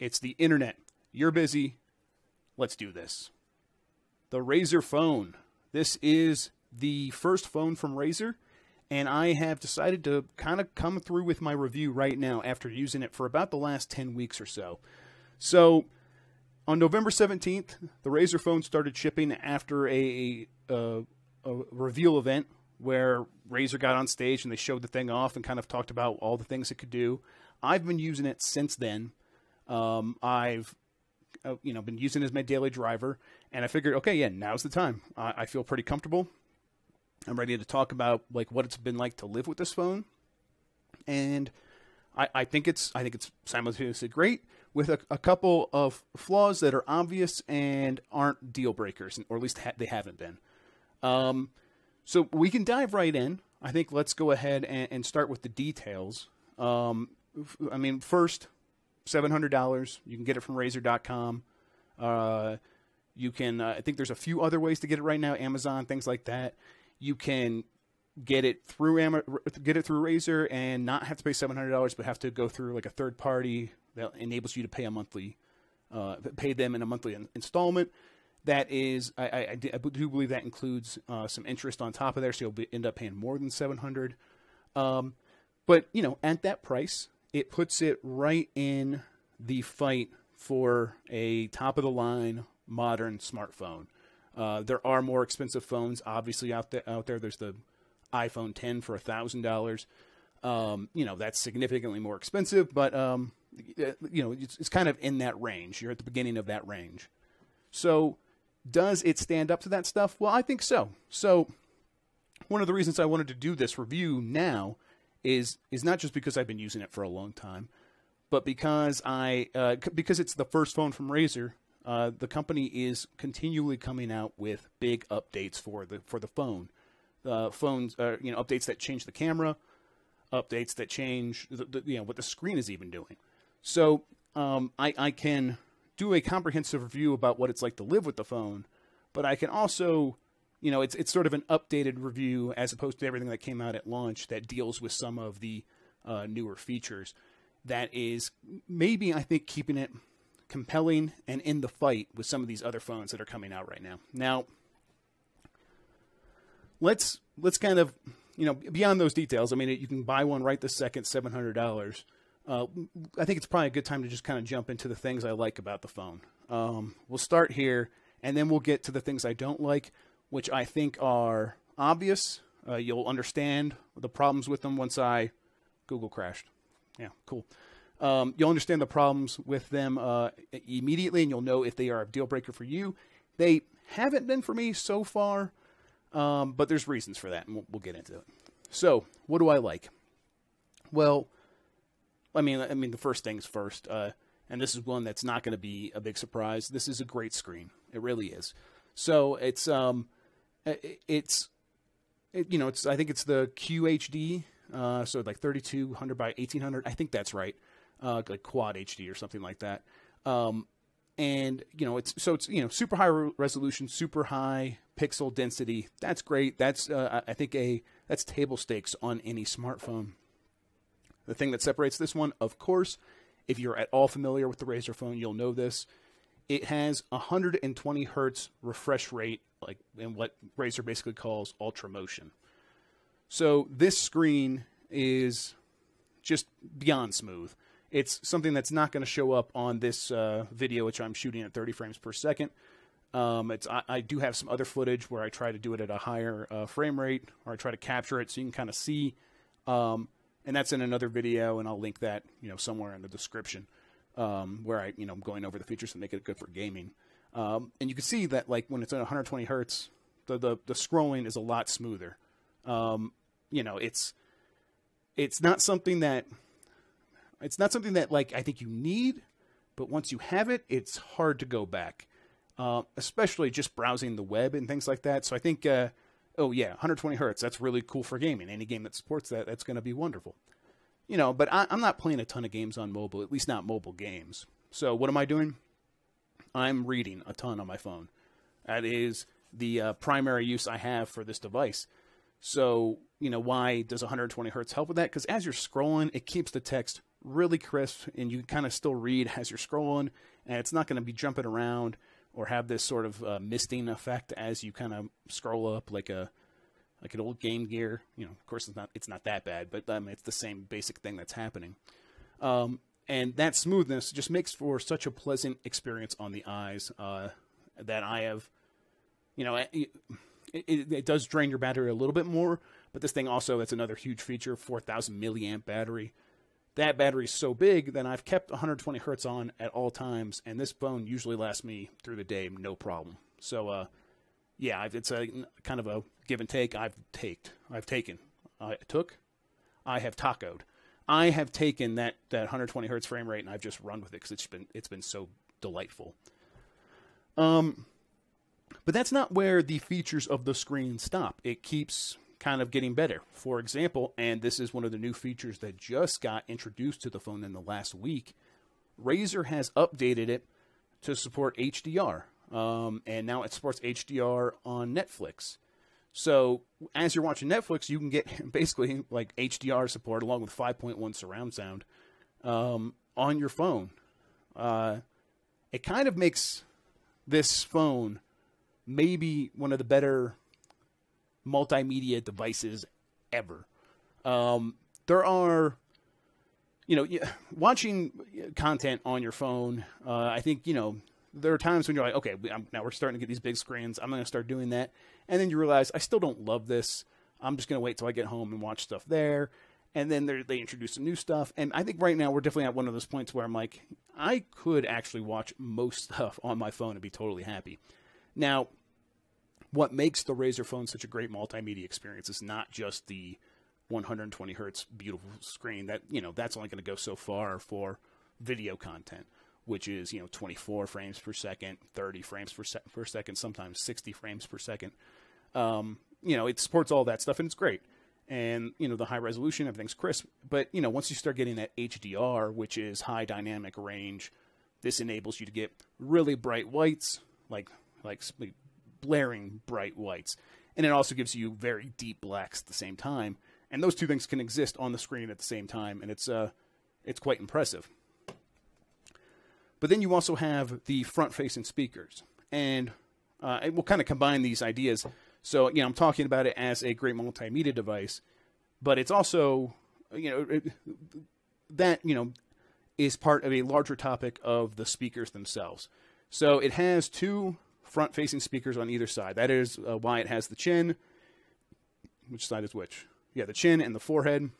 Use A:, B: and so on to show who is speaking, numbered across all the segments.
A: It's the internet. You're busy. Let's do this. The Razer Phone. This is the first phone from Razer, and I have decided to kind of come through with my review right now after using it for about the last 10 weeks or so. So, on November 17th, the Razer Phone started shipping after a reveal event where Razer got on stage and they showed the thing off and kind of talked about all the things it could do. I've been using it since then. I've been using it as my daily driver, and I figured, okay, yeah, now's the time. I feel pretty comfortable. I'm ready to talk about like what it's been like to live with this phone, and I think it's simultaneously great with a couple of flaws that are obvious and aren't deal breakers, or at least they haven't been. So we can dive right in. I think let's go ahead and start with the details. I mean, first, $700. You can get it from Razer.com. You can, I think there's a few other ways to get it right now, Amazon, things like that. You can get it through Razer and not have to pay $700, but have to go through like a third party that enables you to pay a monthly, pay them in a monthly installment. That is, I do believe that includes some interest on top of there, so you'll end up paying more than $700. But you know, at that price, it puts it right in the fight for a top of the line modern smartphone. There are more expensive phones, obviously out there. There's the iPhone 10 for $1,000. You know, that's significantly more expensive, but you know, it's kind of in that range. You're at the beginning of that range. So, does it stand up to that stuff? Well, I think so. So, one of the reasons I wanted to do this review now is not just because I've been using it for a long time, but because because it's the first phone from Razer. The company is continually coming out with big updates for the phone. Phones, you know, updates that change the camera, updates that change you know, what the screen is even doing. So I can do a comprehensive review about what it's like to live with the phone, but I can also, you know, it's sort of an updated review as opposed to everything that came out at launch that deals with some of the newer features. That is maybe, I think, keeping it compelling and in the fight with some of these other phones that are coming out right now. Now, let's kind of, you know, beyond those details. I mean, you can buy one right this second, $700. I think it's probably a good time to just kind of jump into the things I like about the phone. We'll start here, and then we'll get to the things I don't like, which I think are obvious. You'll understand the problems with them once Google crashed. Yeah, cool. You'll understand the problems with them immediately, and you'll know if they are a deal breaker for you. They haven't been for me so far, but there's reasons for that, and we'll get into it. So, what do I like? Well, I mean, the first things first, and this is one that's not going to be a big surprise. This is a great screen. It really is. So it's you know, I think it's the QHD, so like 3200 by 1800. I think that's right. Like quad HD or something like that. And you know, it's you know, super high resolution, super high pixel density. That's great. That's I think that's table stakes on any smartphone. The thing that separates this one, of course, if you're at all familiar with the Razer Phone, you'll know this. It has 120 hertz refresh rate, like in what Razer basically calls ultra motion. So this screen is just beyond smooth. It's something that's not going to show up on this video, which I'm shooting at 30 frames per second. I do have some other footage where I try to do it at a higher frame rate, or I try to capture it so you can kind of see. And that's in another video, and I'll link that, you know, somewhere in the description, where I'm going over the features to make it good for gaming. And you can see that, like, when it's at 120 hertz, the scrolling is a lot smoother. You know, it's not something that like I think you need, but once you have it, it's hard to go back. Especially just browsing the web and things like that. So I think. Oh yeah, 120 hertz. That's really cool for gaming. Any game that supports that, that's going to be wonderful. You know, but I'm not playing a ton of games on mobile, at least not mobile games. So what am I doing? I'm reading a ton on my phone. That is the primary use I have for this device. So, you know, why does 120 hertz help with that? Because as you're scrolling, it keeps the text really crisp, and you can kind of still read as you're scrolling, and it's not going to be jumping around or have this sort of misting effect as you kind of scroll up like an old Game Gear. You know, of course, it's not that bad, but it's the same basic thing that's happening. And that smoothness just makes for such a pleasant experience on the eyes that I have. You know, it does drain your battery a little bit more, but this thing also, that's another huge feature, 4,000 milliamp battery. That battery is so big that I've kept 120 hertz on at all times, and this phone usually lasts me through the day, no problem. So, yeah, it's a kind of a give and take. I have tacoed. I have taken that 120 hertz frame rate, and I've just run with it because it's been so delightful. But that's not where the features of the screen stop. It keeps kind of getting better. For example, and this is one of the new features that just got introduced to the phone in the last week, Razer has updated it to support HDR. And now it supports HDR on Netflix. So as you're watching Netflix, you can get basically like HDR support along with 5.1 surround sound on your phone. It kind of makes this phone maybe one of the better multimedia devices ever. There are, you know, watching content on your phone, I think, you know, there are times when you're like, okay, now we're starting to get these big screens. I'm going to start doing that. And then you realize, I still don't love this. I'm just going to wait till I get home and watch stuff there. And then they introduce some new stuff. And I think right now we're definitely at one of those points where I'm like, I could actually watch most stuff on my phone and be totally happy. Now, what makes the Razer phone such a great multimedia experience is not just the 120 hertz beautiful screen. That, you know, that's only going to go so far for video content, which is, you know, 24 frames per second, 30 frames per second, sometimes 60 frames per second. You know, it supports all that stuff, and it's great. And, you know, the high resolution, everything's crisp. But, you know, once you start getting that HDR, which is high dynamic range, this enables you to get really bright whites, like blaring bright whites. And it also gives you very deep blacks at the same time. And those two things can exist on the screen at the same time, and it's quite impressive. But then you also have the front-facing speakers, and we'll kind of combine these ideas. So, you know, I'm talking about it as a great multimedia device, but it's also, you know, that, you know, is part of a larger topic of the speakers themselves. So it has two front-facing speakers on either side. That is why it has the chin. Which side is which? Yeah, the chin and the forehead.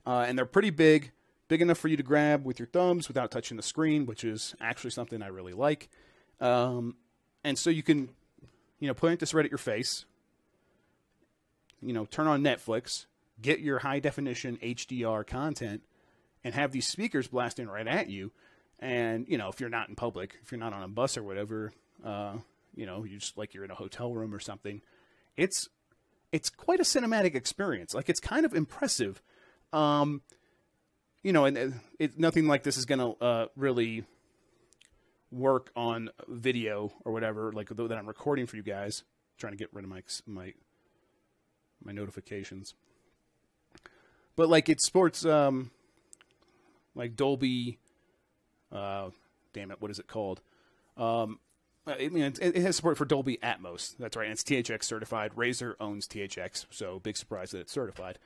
A: And they're pretty big. Big enough for you to grab with your thumbs without touching the screen, which is actually something I really like. And so you can, you know, point this right at your face, you know, turn on Netflix, get your high-definition HDR content, and have these speakers blasting right at you. And, you know, if you're not in public, if you're not on a bus or whatever, you know, you just like you're in a hotel room or something, it's quite a cinematic experience. Like, it's kind of impressive. You know, and nothing like this is going to really work on video or whatever, like that I'm recording for you guys. I'm trying to get rid of my notifications. But, like, it sports, like, Dolby, damn it, what is it called? I mean, it has support for Dolby Atmos. That's right, and it's THX certified. Razer owns THX, so big surprise that it's certified.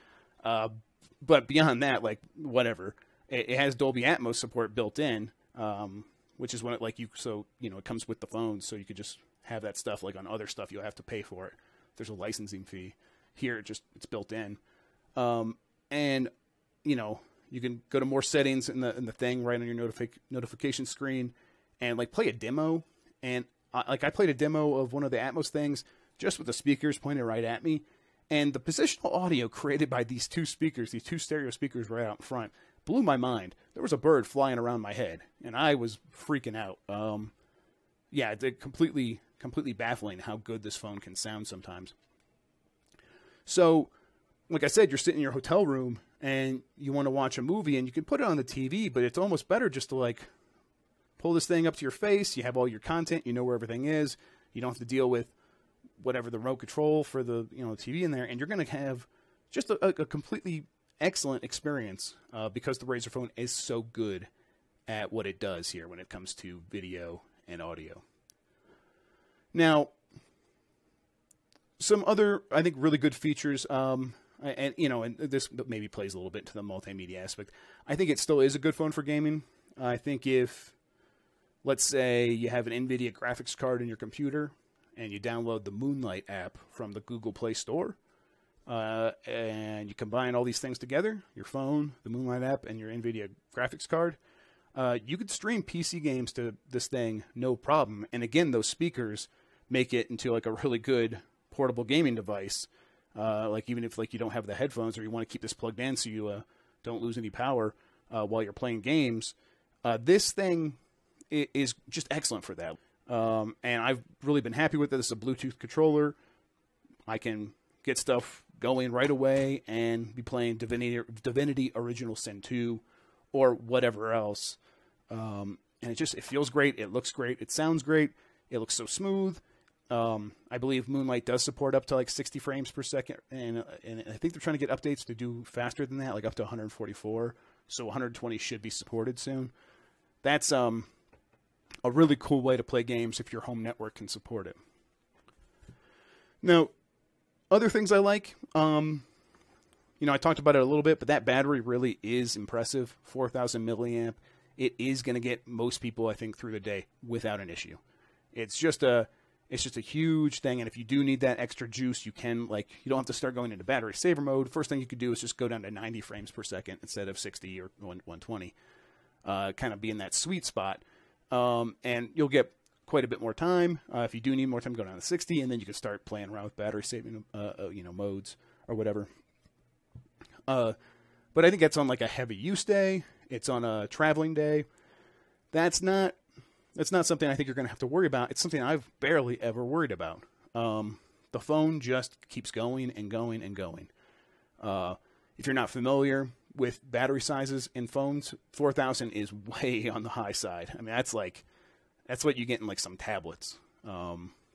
A: But beyond that, like, whatever. It has Dolby Atmos support built in, which is when it, like, so, you know, it comes with the phone, so you could just have that stuff. Like, on other stuff, you'll have to pay for it. There's a licensing fee. Here, it's built in. And, you know, you can go to more settings in the thing right on your notification screen and, like, play a demo. And, like, I played a demo of one of the Atmos things just with the speakers pointed right at me. And the positional audio created by these two speakers, these two stereo speakers right out in front, blew my mind. There was a bird flying around my head, and I was freaking out. Yeah, it's completely baffling how good this phone can sound sometimes. So, like I said, you're sitting in your hotel room, and you want to watch a movie, and you can put it on the TV, but it's almost better just to, like, pull this thing up to your face. You have all your content. You know where everything is. You don't have to deal with whatever the remote control for the, you know, TV in there, and you're going to have just a completely excellent experience because the Razer Phone is so good at what it does here when it comes to video and audio. Now, some other, I think, really good features, and this maybe plays a little bit to the multimedia aspect. I think it still is a good phone for gaming. I think if, let's say, you have an NVIDIA graphics card in your computer and you download the Moonlight app from the Google Play Store, and you combine all these things together, your phone, the Moonlight app, and your NVIDIA graphics card, you could stream PC games to this thing no problem. And again, those speakers make it into like a really good portable gaming device. Like even if like you don't have the headphones or you want to keep this plugged in so you don't lose any power while you're playing games, this thing is just excellent for that. And I've really been happy with it. This is a Bluetooth controller. I can get stuff going right away and be playing Divinity Original Sin 2 or whatever else. And it feels great. It looks great. It sounds great. It looks so smooth. I believe Moonlight does support up to like 60 frames per second. And I think they're trying to get updates to do faster than that, like up to 144. So 120 should be supported soon. That's a really cool way to play games if your home network can support it. Now, other things I like, I talked about it a little bit, but that battery really is impressive. 4,000 milliamp. It is going to get most people, I think, through the day without an issue. It's just a huge thing, and if you do need that extra juice, you can, you don't have to start going into battery saver mode. First thing you could do is just go down to 90 frames per second instead of 60 or 120. Kind of be in that sweet spot, and you'll get quite a bit more time. If you do need more time, go down to 60, and then you can start playing around with battery saving, modes or whatever. But I think that's on like a heavy use day. It's on a traveling day. That's not something I think you're going to have to worry about. It's something I've barely ever worried about. The phone just keeps going and going and going. If you're not familiar with battery sizes in phones, 4,000 is way on the high side. I mean, that's what you get in like some tablets.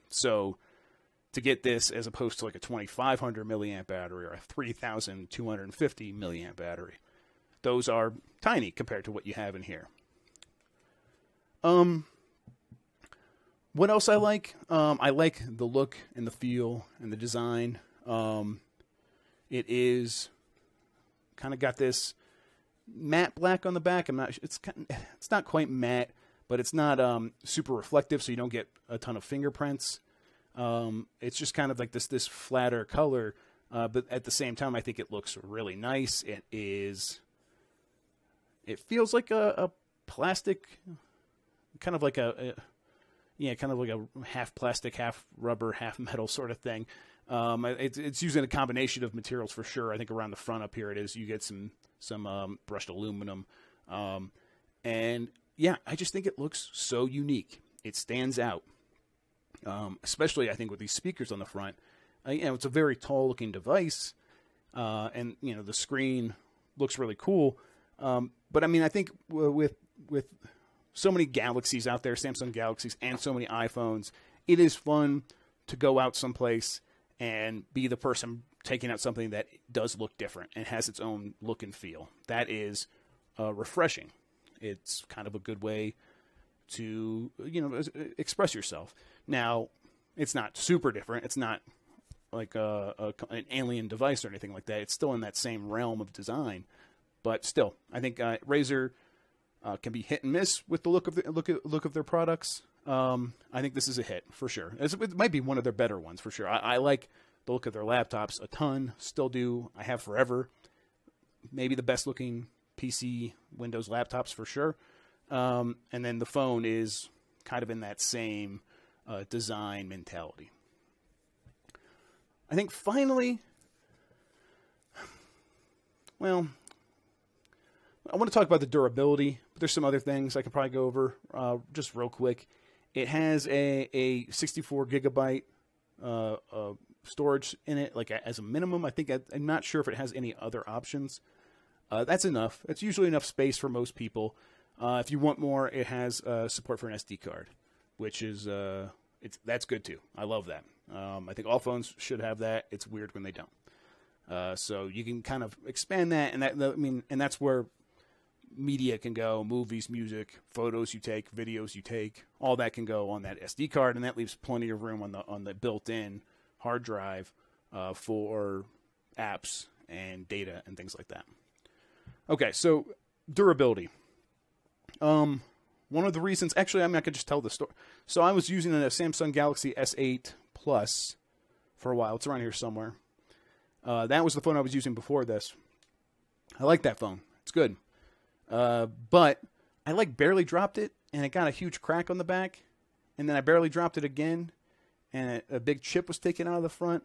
A: So to get this as opposed to like a 2,500 milliamp battery or a 3,250 milliamp battery, those are tiny compared to what you have in here. What else I like? I like the look and the feel and the design. It is kind of got this matte black on the back. It's not quite matte, but it's not super reflective, so you don't get a ton of fingerprints. It's just kind of like this flatter color, but at the same time, I think it looks really nice. It feels like a plastic, kind of like a half plastic, half rubber, half metal sort of thing. It's using a combination of materials for sure. I think around the front up here you get some brushed aluminum. And yeah, I just think it looks so unique. It stands out. Especially I think with these speakers on the front. It's a very tall looking device. And the screen looks really cool. But I mean, I think with so many Galaxies out there, Samsung Galaxies, and so many iPhones, it is fun to go out someplace and be the person taking out something that does look different and has its own look and feel. That is refreshing. It's kind of a good way to, express yourself. Now, it's not super different. It's not like an alien device or anything like that. It's still in that same realm of design. But still, I think Razer can be hit and miss with the look of their products. I think this is a hit for sure. It might be one of their better ones for sure. I like the look of their laptops a ton. Still do. I have forever. Maybe the best looking PC Windows laptops for sure. And then the phone is kind of in that same design mentality. I think finally, well, I want to talk about the durability, but there's some other things I could probably go over just real quick. It has a 64 gigabyte storage in it, like as a minimum. I'm not sure if it has any other options. That's enough. It's usually enough space for most people. If you want more, it has support for an SD card, which is that's good too. I love that. I think all phones should have that. It's weird when they don't. So you can kind of expand that, and and that's where media can go: movies, music, photos you take, videos you take, all that can go on that SD card, and that leaves plenty of room on the built-in hard drive for apps and data and things like that. Okay, so durability. One of the reasons, actually, I could just tell the story. So I was using a Samsung Galaxy S8 Plus for a while. It's around here somewhere. That was the phone I was using before this. I like that phone. It's good. But I barely dropped it, and it got a huge crack on the back, and then I barely dropped it again, and a big chip was taken out of the front,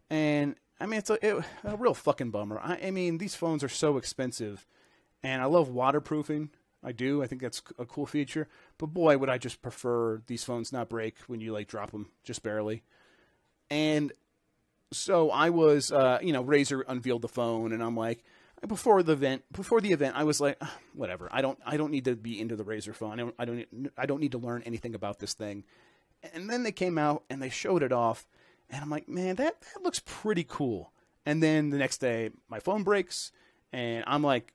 A: and it's a real fucking bummer. I mean, these phones are so expensive, and I love waterproofing. I do. I think that's a cool feature, but boy, would I just prefer these phones not break when you drop them just barely. And so I was, Razer unveiled the phone, and I'm like, before the event, I was like, whatever. I don't need to be into the Razer phone. I don't need to learn anything about this thing. And then they came out and they showed it off, and I'm like, man, that looks pretty cool. And then the next day, my phone breaks, and I'm like,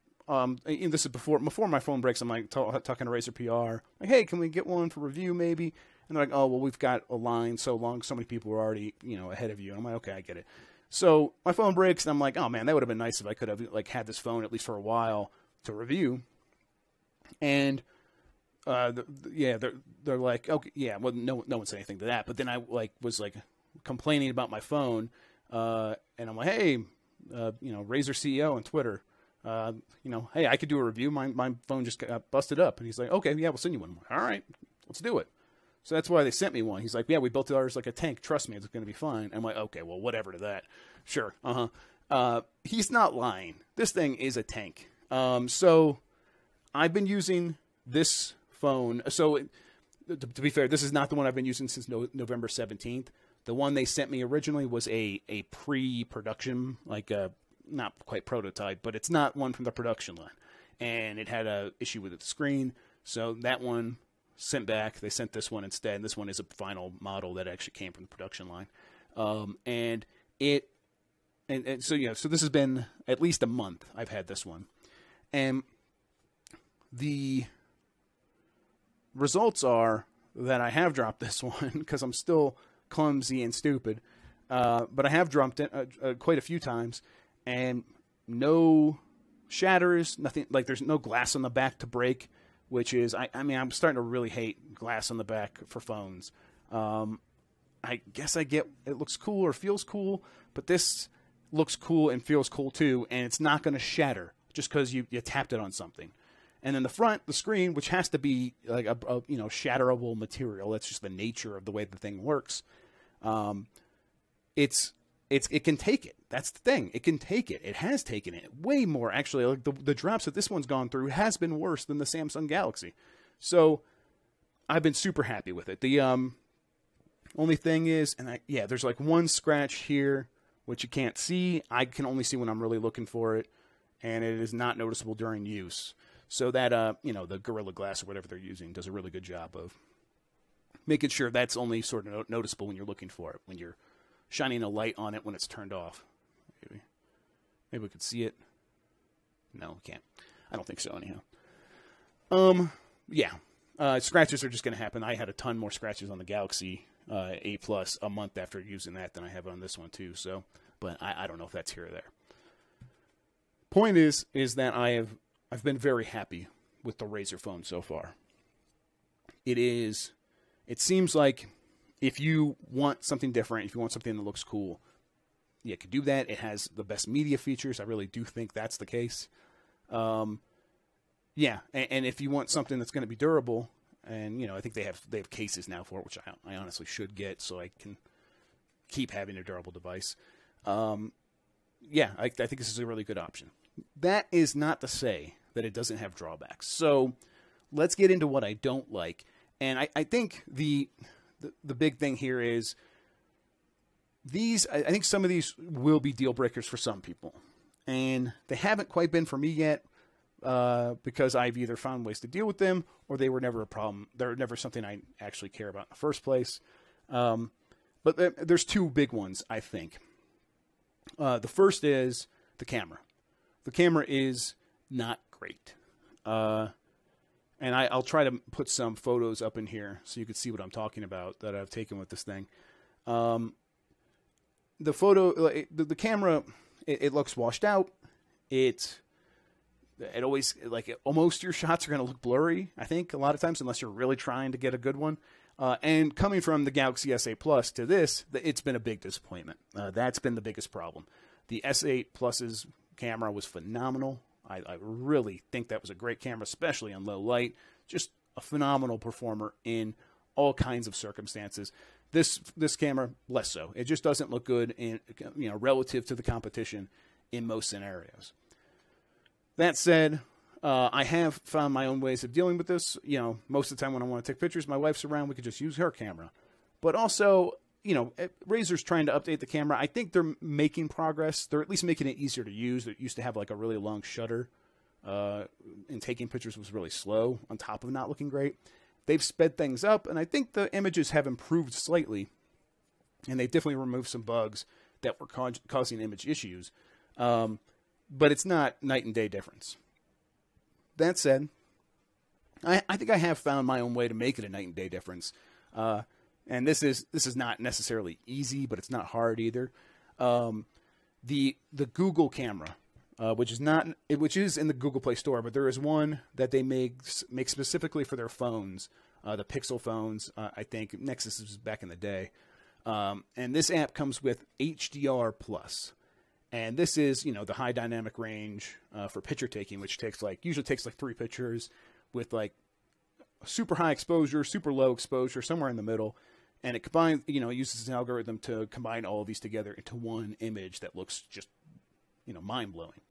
A: this is before my phone breaks. I'm like talking to Razer PR, like, hey, can we get one for review maybe? And they're like, oh, well, we've got a line so long, so many people are already ahead of you. And I'm like, okay, I get it. So my phone breaks, and I'm like, oh man, that would have been nice if I could have had this phone at least for a while to review. And they're like, okay, yeah, well, no one said anything to that. But then I was complaining about my phone, and I'm like, hey, Razer CEO on Twitter, hey, I could do a review. My phone just got busted up, and he's like, okay, yeah, we'll send you one. All right, let's do it. So that's why they sent me one. He's like, yeah, we built ours like a tank. Trust me, it's going to be fine. I'm like, okay, well, whatever to that. Sure. He's not lying. This thing is a tank. So I've been using this phone. So to be fair, this is not the one I've been using since November 17th. The one they sent me originally was a pre-production, not quite prototype, but it's not one from the production line. And it had a issue with the screen. So that one sent back. They sent this one instead. And this one is a final model that actually came from the production line. So this has been at least a month I've had this one. And the results are that I have dropped this one because I'm still clumsy and stupid. But I have dropped it quite a few times, and no shatters, nothing, there's no glass on the back to break, which is, I'm starting to really hate glass on the back for phones. I guess it looks cool or feels cool, but this looks cool and feels cool too, and it's not going to shatter just because you tapped it on something. And then the front, the screen, which has to be like a shatterable material. That's just the nature of the way the thing works. It can take it. That's the thing. It can take it. It has taken it way more, actually. Like the drops that this one's gone through has been worse than the Samsung Galaxy. So I've been super happy with it. The only thing is, there's one scratch here, which you can't see. I can only see when I'm really looking for it, and it is not noticeable during use. So that, the Gorilla Glass or whatever they're using does a really good job of making sure that's only sort of noticeable when you're looking for it, when you're shining a light on it when it's turned off. Maybe we could see it. No, we can't. I don't think so anyhow. Scratches are just going to happen. I had a ton more scratches on the Galaxy A Plus a month after using that than I have on this one too. So, but I don't know if that's here or there. Point is that I've been very happy with the Razer phone so far. It seems like if you want something different, if you want something that looks cool, you can do that. It has the best media features. I really do think that's the case. And if you want something that's going to be durable, and I think they have cases now for it, which I honestly should get so I can keep having a durable device. I think this is a really good option. That is not to say that it doesn't have drawbacks. So let's get into what I don't like. And I think the big thing here is I think some of these will be deal breakers for some people. And they haven't quite been for me yet because I've either found ways to deal with them or they were never a problem. They're never something I actually care about in the first place. But there's two big ones, I think. The first is the camera. The camera is not great. And I'll try to put some photos up in here so you can see what I'm talking about that I've taken with this thing. The camera, it looks washed out. It always, almost your shots are going to look blurry, I think, a lot of times, unless you're really trying to get a good one. And coming from the Galaxy S8 Plus to this, it's been a big disappointment. That's been the biggest problem. The S8 Plus's camera was phenomenal. I really think that was a great camera, especially on low light. Just a phenomenal performer in all kinds of circumstances. This camera, less so. It just doesn't look good in, relative to the competition in most scenarios. That said, I have found my own ways of dealing with this. Most of the time when I want to take pictures, my wife's around, we could just use her camera. But also, Razer's trying to update the camera. I think they're making progress. They're at least making it easier to use. It used to have a really long shutter, and taking pictures was really slow on top of not looking great. They've sped things up, and I think the images have improved slightly, and they've definitely removed some bugs that were causing image issues. But it's not night and day difference. That said, I think I have found my own way to make it a night and day difference. And this is not necessarily easy, but it's not hard either. The Google camera, which is in the Google Play Store, but there is one that they make specifically for their phones, the Pixel phones. I think Nexus is back in the day, and this app comes with HDR Plus. And this is, the high dynamic range for picture taking, which usually takes 3 pictures with super high exposure, super low exposure, somewhere in the middle. And it combines, it uses an algorithm to combine all of these together into one image that looks just, mind blowing.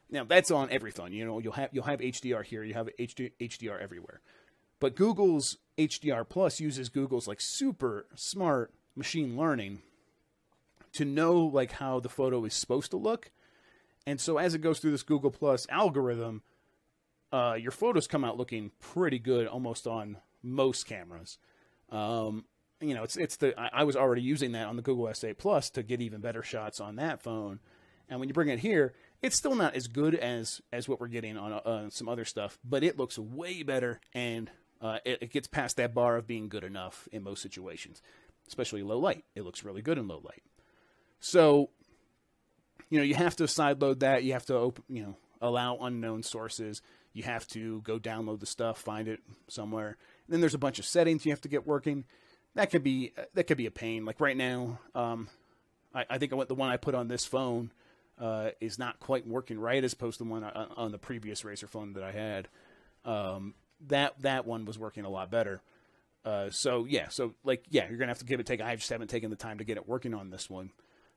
A: Now that's on every phone. You'll have HDR here, you have HDR everywhere. But Google's HDR Plus uses Google's super smart machine learning to know how the photo is supposed to look. And so as it goes through this Google Plus algorithm, your photos come out looking pretty good almost on most cameras. I was already using that on the Google S8 Plus to get even better shots on that phone. And when you bring it here, it's still not as good as what we're getting on some other stuff, but it looks way better, and it gets past that bar of being good enough in most situations, especially low light. It looks really good in low light. So, you have to sideload that. You have to open, allow unknown sources. You have to go download the stuff, find it somewhere. And then there's a bunch of settings you have to get working. That could be a pain. Like right now, I think the one I put on this phone is not quite working right as opposed to the one on the previous Razer phone that I had. That one was working a lot better. You're gonna have to give it a take. I just haven't taken the time to get it working on this one.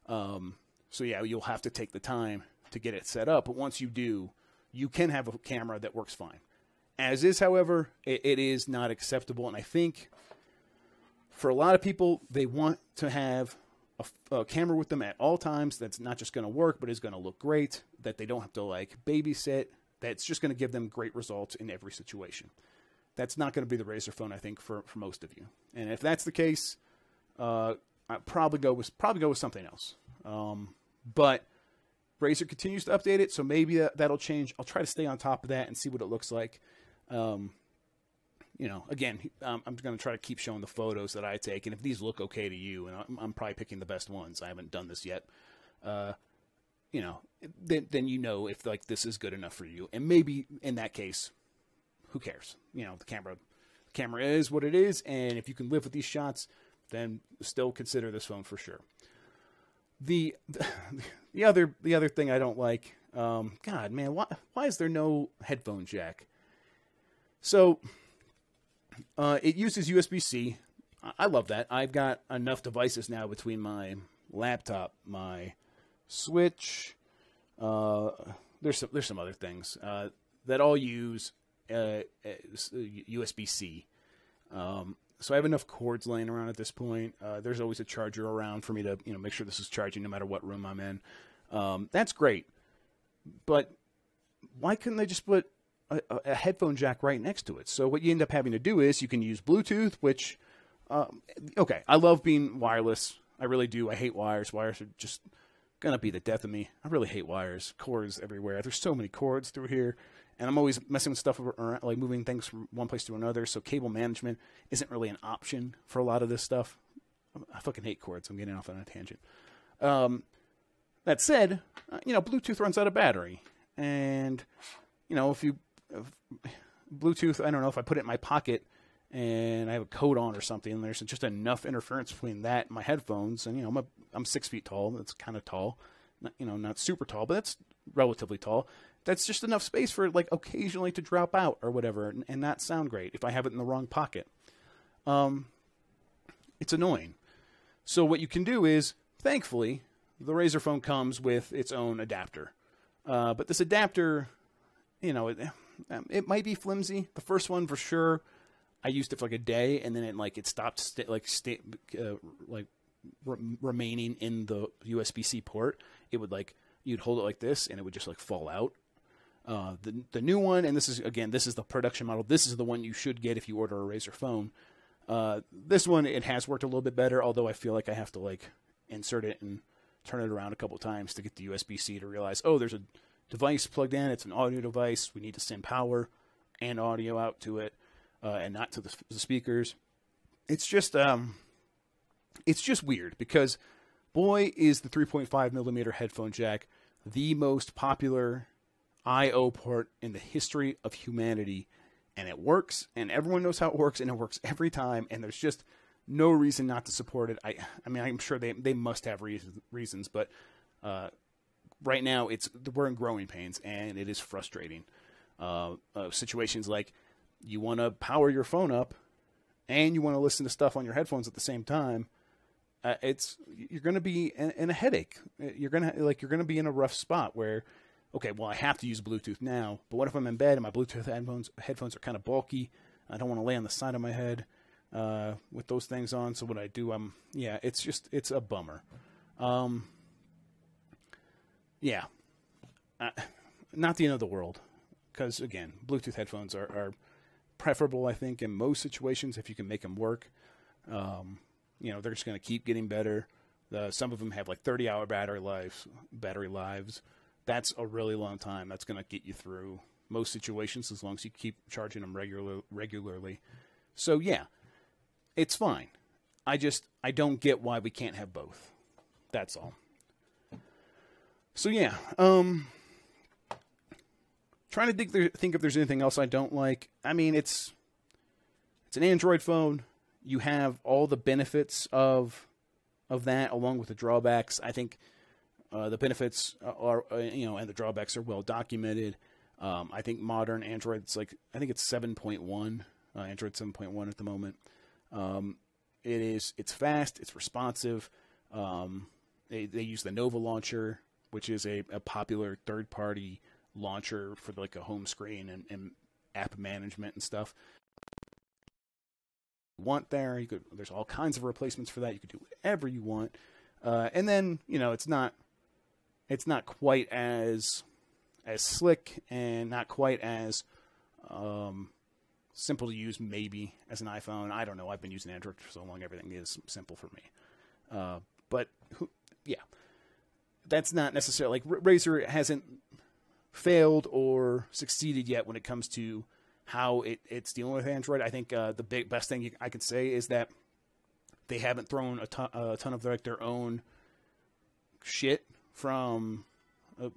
A: You'll have to take the time to get it set up. But once you do, you can have a camera that works fine. As is, however, it is not acceptable. And I think for a lot of people, they want to have a camera with them at all times that's not just going to work, but is going to look great, that they don't have to babysit, that's just going to give them great results in every situation. That's not going to be the Razer phone, I think, for most of you. And if that's the case, I'd probably go with something else. But Razer continues to update it, so maybe that'll change. I'll try to stay on top of that and see what it looks like. Again, I'm going to try to keep showing the photos that I take, and if these look okay to you, and I'm probably picking the best ones. I haven't done this yet. Then if this is good enough for you, and maybe in that case, who cares? The camera is what it is, and if you can live with these shots, then still consider this phone for sure. The other thing I don't like, God, man, why is there no headphone jack? So, it uses USB-C. I love that. I've got enough devices now between my laptop, my Switch. There's some other things that all use USB-C. So I have enough cords laying around at this point. There's always a charger around for me to make sure this is charging no matter what room I'm in. That's great, but why couldn't they just put a headphone jack right next to it? So what you end up having to do is you can use Bluetooth, which okay, I love being wireless. I really do. I hate wires. Wires are just gonna be the death of me. I really hate wires, cords everywhere. There's so many cords through here, and I'm always messing with stuff around, like moving things from one place to another. So cable management isn't really an option for a lot of this stuff. I fucking hate cords. I'm getting off on a tangent. That said, Bluetooth runs out of battery, and if Bluetooth, I don't know, if I put it in my pocket and I have a coat on or something, and there's just enough interference between that and my headphones, and I'm 6 feet tall. That's kind of tall, not super tall, but that's relatively tall. That's just enough space for it, like, occasionally to drop out or whatever, and not sound great if I have it in the wrong pocket. It's annoying. So what you can do is, thankfully, the Razer Phone comes with its own adapter. But this adapter, it might be flimsy. The first one, for sure, I used it for like a day, and then it stopped remaining in the USB-C port. It would you'd hold it like this, and it would just fall out. The new one, and this is the production model. This is the one you should get if you order a Razer Phone. This one, it has worked a little bit better, although I feel like I have to insert it and turn it around a couple times to get the USB-C to realize, oh, there's a device plugged in. It's an audio device. We need to send power and audio out to it, and not to the speakers. It's just weird because, boy, is the 3.5 millimeter headphone jack the most popular I/O port in the history of humanity, and it works, and everyone knows how it works, and it works every time, and there's just no reason not to support it. I mean, I'm sure they must have reasons, but right now we're in growing pains, and it is frustrating. Situations like you want to power your phone up, and you want to listen to stuff on your headphones at the same time. You're going to be in a headache. You're going to be in a rough spot where, okay, well, I have to use Bluetooth now, but what if I'm in bed and my Bluetooth headphones are kind of bulky? I don't want to lay on the side of my head with those things on. So what I do, it's a bummer. Not the end of the world, because again, Bluetooth headphones are preferable, I think, in most situations if you can make them work. They're just going to keep getting better. Some of them have 30-hour battery lives. That's a really long time. That's going to get you through most situations as long as you keep charging them regularly. So yeah, it's fine. I don't get why we can't have both. That's all. So yeah, trying to think if there's anything else I don't like. I mean, it's an Android phone. You have all the benefits of that, along with the drawbacks. I think the benefits are, and the drawbacks are well documented. I think modern Android's I think it's 7.1, Android 7.1 at the moment. It's fast, it's responsive. They use the Nova launcher, which is a popular third-party launcher for a home screen and app management and stuff. There's all kinds of replacements for that. You could do whatever you want. And then, it's not quite as slick and not quite as simple to use maybe as an iPhone. I don't know. I've been using Android for so long. Everything is simple for me. But that's not necessarily Razer hasn't failed or succeeded yet when it comes to how it's dealing with Android. I think the best thing I could say is that they haven't thrown a ton of their own shit from they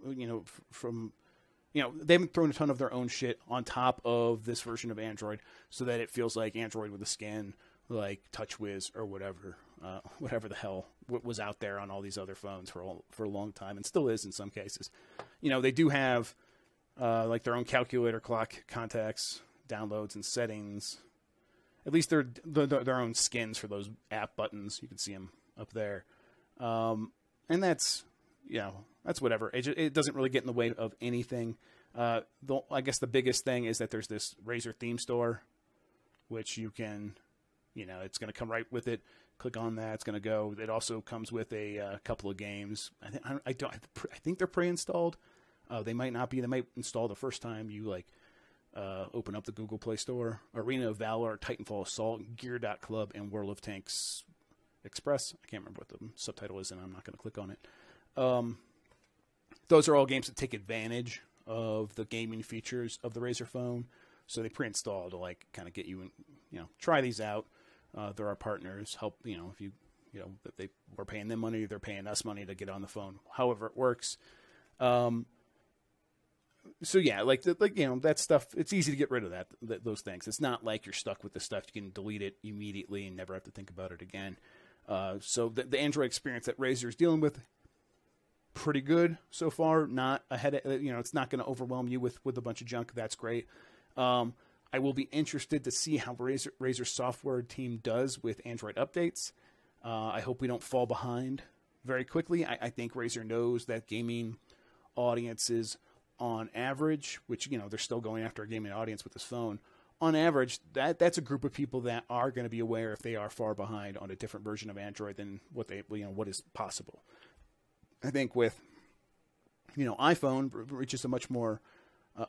A: haven't thrown a ton of their own shit on top of this version of Android, so that it feels like Android with a skin, like TouchWiz or whatever the hell was out there on all these other phones for a long time, and still is in some cases. They do have their own calculator, clock, contacts, downloads, and settings. At least they're their own skins for those app buttons. You can see them up there, and that's whatever. It doesn't really get in the way of anything. I guess the biggest thing is that there's this Razer theme store, which you can, it's going to come right with it. Click on that. It's going to go. It also comes with a couple of games. I think they're pre-installed. They might not be. They might install the first time you open up the Google Play Store. Arena of Valor, Titanfall Assault, Gear.Club, and World of Tanks Express. I can't remember what the subtitle is, and I'm not going to click on it. those are all games that take advantage of the gaming features of the Razer phone. So they pre-install to like kind of get you in, try these out. They're our partners. Help, if that they we're paying them money, they're paying us money to get on the phone. However it works. So yeah, that stuff. It's easy to get rid of those things. It's not like you're stuck with the stuff. You can delete it immediately and never have to think about it again. So the Android experience that Razer is dealing with, pretty good so far. Not ahead. It's not going to overwhelm you with a bunch of junk. That's great. I will be interested to see how Razer software team does with Android updates. I hope we don't fall behind very quickly. I think Razer knows that gaming audiences, on average, which they're still going after a gaming audience with this phone. On average, that's a group of people that are going to be aware if they are far behind on a different version of Android than what is possible. I think with iPhone reaches a much more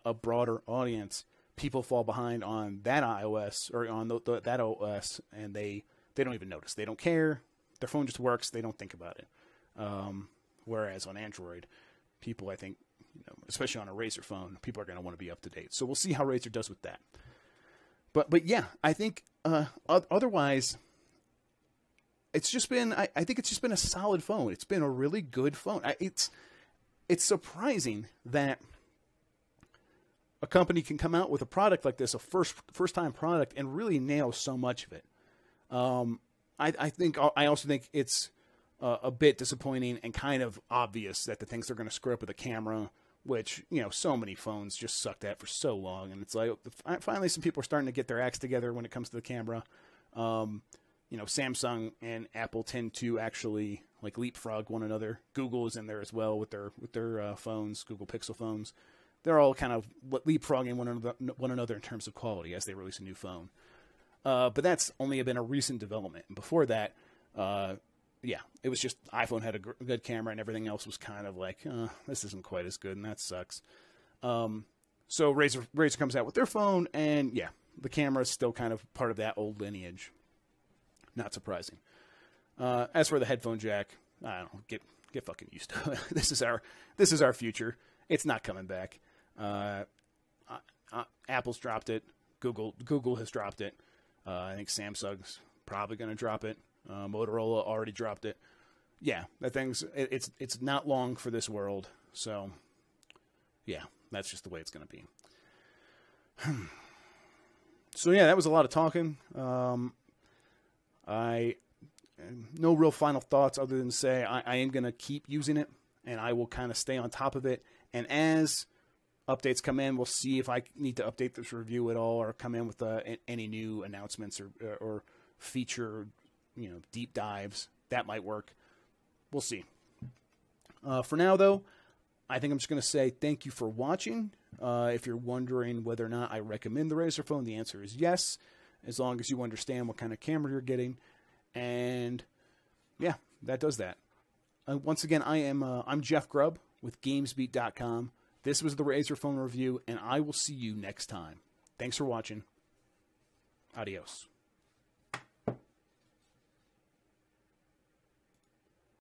A: a broader audience. People fall behind on that iOS or on that OS, and they don't even notice. They don't care. Their phone just works. They don't think about it. Whereas on Android, people, I think, especially on a Razer phone, people are going to want to be up to date. So we'll see how Razer does with that. But yeah, I think otherwise, it's just been. I think it's just been a solid phone. It's been a really good phone. It's surprising that a company can come out with a product like this, a first time product, and really nail so much of it. I also think it's a bit disappointing and kind of obvious that the things they're going to screw up with the camera, which so many phones just sucked at for so long, and it's like finally some people are starting to get their acts together when it comes to the camera. Samsung and Apple tend to actually like leapfrog one another. Google is in there as well with their phones, Google Pixel phones. They're all kind of leapfrogging one another in terms of quality as they release a new phone. But that's only been a recent development. And before that, it was just iPhone had a good camera and everything else was kind of like, this isn't quite as good and that sucks. So Razer comes out with their phone, and yeah, the camera is still kind of part of that old lineage. Not surprising. As for the headphone jack, I don't know, get fucking used to it. This is our future. It's not coming back. Apple's dropped it. Google has dropped it. I think Samsung's probably going to drop it. Motorola already dropped it. Yeah, that thing's it's not long for this world. So yeah, that's just the way it's going to be. So yeah, that was a lot of talking. No real final thoughts other than say I am going to keep using it, and I will kind of stay on top of it. And as updates come in, we'll see if I need to update this review at all or come in with any new announcements or feature, deep dives. That might work. We'll see. For now, though, I think I'm just going to say thank you for watching. If you're wondering whether or not I recommend the Razer phone, the answer is yes, as long as you understand what kind of camera you're getting. And yeah, that does that. Once again, I'm Jeff Grubb with GamesBeat.com. This was the Razer phone review, and I will see you next time. Thanks for watching. Adios.